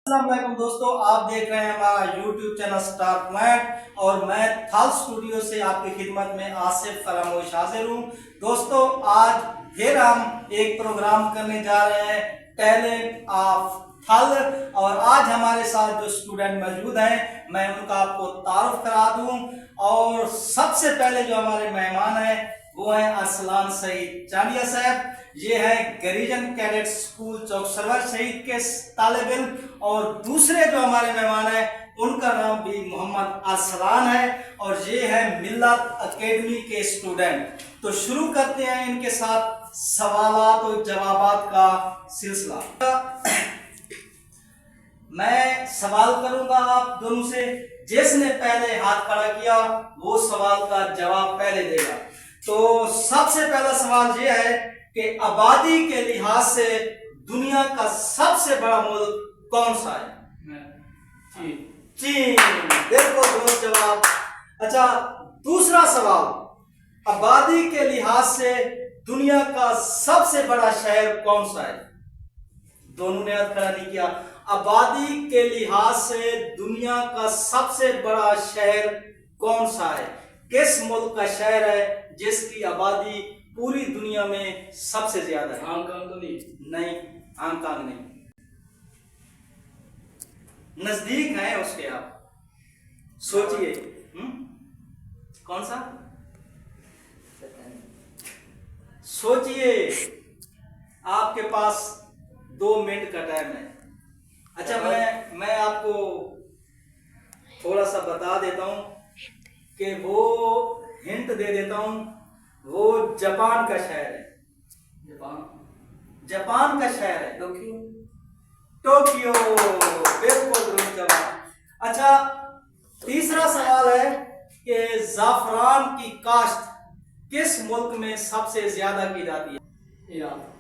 السلام علیکم دوستو، آپ دیکھ رہے ہیں ہمارا یوٹیوب چینل سٹار پوائنٹ اور میں تھال اسٹوڈیو سے آپ کی خدمت میں آصف فراموش حاضر ہوں۔ دوستو، آج پھر ہم ایک پروگرام کرنے جا رہے ہیں ٹیلنٹ آف تھل، اور آج ہمارے ساتھ جو اسٹوڈنٹ موجود ہیں میں ان کا آپ کو تعارف کرا دوں۔ اور سب سے پہلے جو ہمارے مہمان ہیں وہ ہیں ارسلان سعید چانڈیا صاحب، یہ ہے گریجن کیڈٹ اسکول چوک سرور شہید کے طالب علم، اور دوسرے جو ہمارے مہمان ہیں ان کا نام بھی محمد ارسلان ہے اور یہ ہے ملت اکیڈمی کے اسٹوڈنٹ۔ تو شروع کرتے ہیں ان کے ساتھ سوالات و جوابات کا سلسلہ۔ میں سوال کروں گا آپ دونوں سے، جس نے پہلے ہاتھ کھڑا کیا وہ سوال کا جواب پہلے دے گا۔ تو سب سے پہلا سوال یہ ہے کہ آبادی کے لحاظ سے دنیا کا سب سے بڑا ملک کون سا ہے؟ چین۔ بالکل درست جواب۔ اچھا، دوسرا سوال، آبادی کے لحاظ سے دنیا کا سب سے بڑا شہر کون سا ہے؟ دونوں نے ہاتھ کھڑا نہیں کیا۔ آبادی کے لحاظ سے دنیا کا سب سے بڑا شہر کون سا ہے؟ کس ملک کا شہر ہے جس کی آبادی پوری دنیا میں سب سے زیادہ ہے؟ ہانگ کانگ تو نہیں، ہانگ کانگ نہیں، نزدیک ہیں اس کے۔ آپ سوچئے کون سا؟ سوچئے، آپ کے پاس 2 منٹ کا ٹائم ہے۔ اچھا، میں آپ کو تھوڑا سا بتا دیتا ہوں کہ وہ ہنٹ دے دیتا ہوں، وہ جاپان کا شہر ہے۔ جاپان کا شہر ہے ٹوکیو۔ بالکل درست جواب۔ اچھا، تیسرا سوال ہے کہ زعفران کی کاشت کس ملک میں سب سے زیادہ کی جاتی ہے؟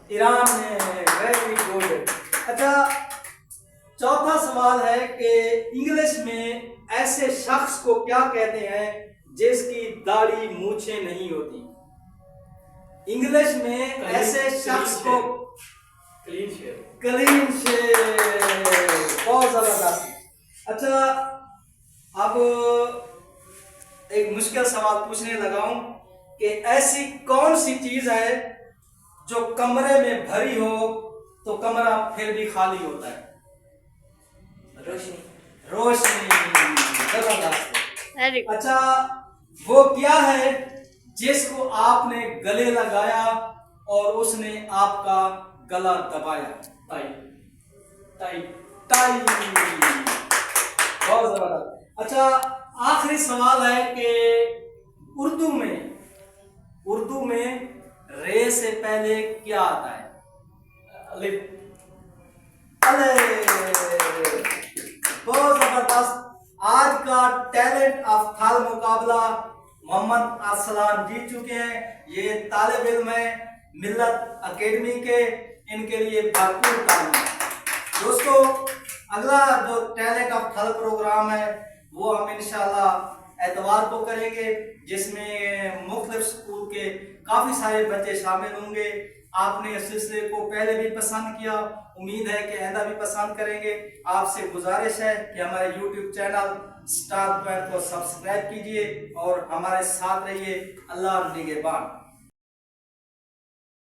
ایران میں۔ Very good. اچھا، چوتھا سوال ہے کہ انگلش میں ایسے شخص کو کیا کہتے ہیں جس کی داڑھی مونچھیں نہیں ہوتی؟ انگلش میں ایسے شخص کو کلین شیو۔ بہت زبردست۔ اچھا، اب ایک مشکل سوال پوچھنے لگا ہوں کہ ایسی کون سی چیز ہے جو کمرے میں بھری ہو تو کمرہ پھر بھی خالی ہوتا ہے؟ روشنی۔ زبردست۔ اچھا، وہ کیا ہے جس کو آپ نے گلے لگایا اور اس نے آپ کا گلا دبایا؟ ٹائی۔ بہت زبردست۔ اچھا، آخری سوال ہے کہ اردو میں رے سے پہلے کیا آتا ہے؟ الف۔ بہت زبردست۔ آج کا ٹیلنٹ آف تھال مقابلہ محمد ارسلان جیت چکے ہیں۔ یہ طالب علم ہیں ملت اکیڈمی کے، ان کے لیے بھرپور تعلیم۔ دوستو، اگلا جو ٹیلنٹ آف تھل پروگرام ہے وہ ہم انشاءاللہ اتوار کو کریں گے، جس میں مختلف اسکول کے کافی سارے بچے شامل ہوں گے۔ آپ نے اس سلسلے کو پہلے بھی پسند کیا، امید ہے کہ آئندہ بھی پسند کریں گے۔ آپ سے گزارش ہے کہ ہمارے یوٹیوب چینل سٹار پوائنٹ کو سبسکرائب کیجئے اور ہمارے ساتھ رہیے۔ اللہ نگہبان۔